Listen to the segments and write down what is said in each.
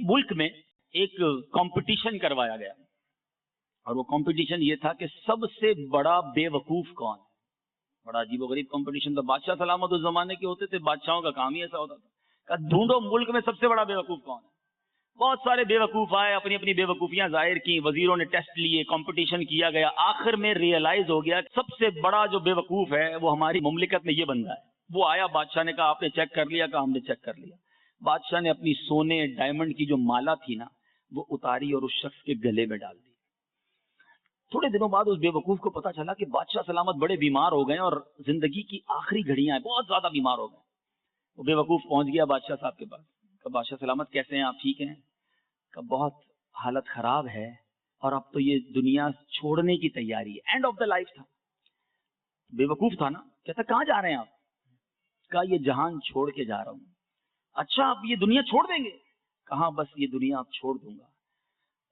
मुल्क में एक कंपटीशन करवाया गया और वो कंपटीशन ये था कि सबसे बड़ा बेवकूफ कौन है। बड़ा अजीबोगरीब कंपटीशन था। बादशाह सलामत उस जमाने के होते थे, बादशाहों का काम ही ऐसा होता था। ढूंढो मुल्क में सबसे बड़ा बेवकूफ कौन है। बहुत सारे बेवकूफ आए, अपनी अपनी बेवकूफियां जाहिर की, वजीरों ने टेस्ट लिए, कंपटीशन किया गया। आखिर में रियलाइज हो गया सबसे बड़ा जो बेवकूफ है वो हमारी मुमलिकत में ये बंदा है। वो आया, बादशाह ने कहा आपने चेक कर लिया? कहा हमने चेक कर लिया। बादशाह ने अपनी सोने डायमंड की जो माला थी ना वो उतारी और उस शख्स के गले में डाल दी। थोड़े दिनों बाद उस बेवकूफ को पता चला कि बादशाह सलामत बड़े बीमार हो गए और जिंदगी की आखिरी घड़ियां हैं, बहुत ज्यादा बीमार हो गए। वो बेवकूफ पहुंच गया बादशाह साहब के पास। कहा बादशाह सलामत कैसे हैं आप, ठीक हैं? कहा बहुत हालत खराब है और अब तो ये दुनिया छोड़ने की तैयारी है, एंड ऑफ द लाइफ था। बेवकूफ था ना, कहता कहाँ जा रहे हैं आप? कहा ये जहान छोड़ के जा रहा हूं। अच्छा आप ये दुनिया छोड़ देंगे? कहा बस ये दुनिया आप छोड़ दूंगा।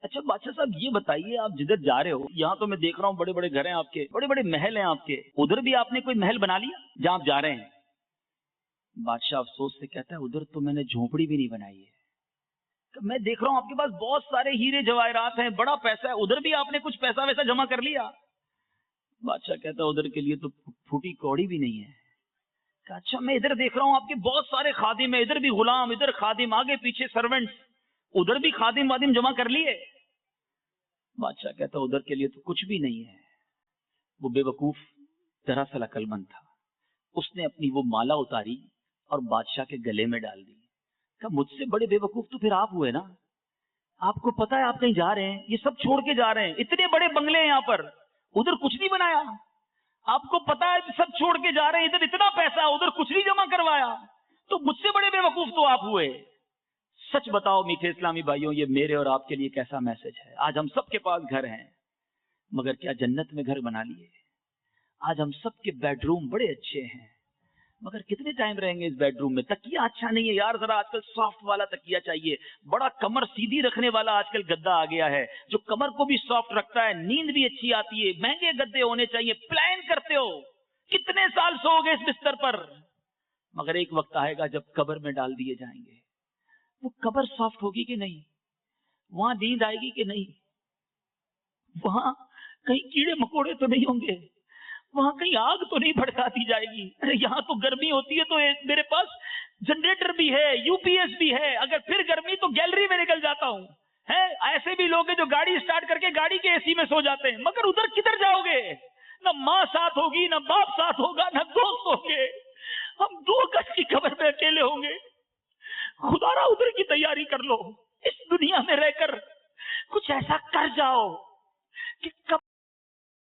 अच्छा बादशाह साहब ये बताइए आप जिधर जा रहे हो, यहाँ तो मैं देख रहा हूँ बड़े बड़े घर हैं आपके, बड़े बड़े महल हैं आपके, उधर भी आपने कोई महल बना लिया जहां आप जा रहे हैं? बादशाह अफसोस से कहता है उधर तो मैंने झोपड़ी भी नहीं बनाई है। मैं देख रहा हूँ आपके पास बहुत सारे हीरे जवाहरात हैं, बड़ा पैसा है, उधर भी आपने कुछ पैसा वैसा जमा कर लिया? बादशाह कहता है उधर के लिए तो फूटी कौड़ी भी नहीं है। अच्छा मैं इधर देख रहा हूँ आपके बहुत सारे खादिम है, इधर भी गुलाम, इधर खादिम, आगे पीछे सर्वेंट्स, उधर भी खादिम वादिम जमा कर लिए? बादशाह कहता उधर के लिए तो कुछ भी नहीं है। वो बेवकूफ दरअसल अक्लमंद था। उसने अपनी वो माला उतारी और बादशाह के गले में डाल दी। कहा मुझसे बड़े बेवकूफ तो फिर आप हुए ना। आपको पता है आप कहीं जा रहे हैं, ये सब छोड़ के जा रहे हैं, इतने बड़े बंगले हैं यहाँ पर, उधर कुछ नहीं बनाया। आपको पता है सब छोड़ के जा रहे हैं, इधर इतना पैसा, उधर कुछ नहीं जमा करवाया, तो मुझसे बड़े बेवकूफ तो आप हुए। सच बताओ मीठे इस्लामी भाइयों, ये मेरे और आपके लिए कैसा मैसेज है। आज हम सबके पास घर हैं, मगर क्या जन्नत में घर बना लिए? आज हम सबके बेडरूम बड़े अच्छे हैं, मगर कितने टाइम रहेंगे इस बेडरूम में? तकिया अच्छा नहीं है यार, जरा आजकल सॉफ्ट वाला तकिया चाहिए। बड़ा कमर सीधी रखने वाला आजकल गद्दा आ गया है जो कमर को भी सॉफ्ट रखता है, नींद भी अच्छी आती है। महंगे गद्दे होने चाहिए। प्लान करते हो कितने साल सोओगे इस बिस्तर पर, मगर एक वक्त आएगा जब कब्र में डाल दिए जाएंगे। वो कब्र सॉफ्ट होगी कि नहीं? वहां नींद आएगी कि नहीं? वहां कहीं कीड़े मकोड़े तो नहीं होंगे? वहां कहीं आग तो नहीं भड़काती जाएगी? अरे यहाँ तो गर्मी होती है तो मेरे पास जनरेटर भी है, यूपीएस भी है, अगर फिर गर्मी तो गैलरी में निकल जाता हूँ। है ऐसे भी लोग हैं जो गाड़ी स्टार्ट करके गाड़ी के एसी में सो जाते हैं, मगर उधर किधर जाओगे? न माँ साथ होगी, न बाप साथ होगा, न दोस्त होंगे। हम 2 गज की कब्र में अकेले होंगे। खुदारा उधर की तैयारी कर लो। इस दुनिया में रहकर कुछ ऐसा कर जाओ कि कब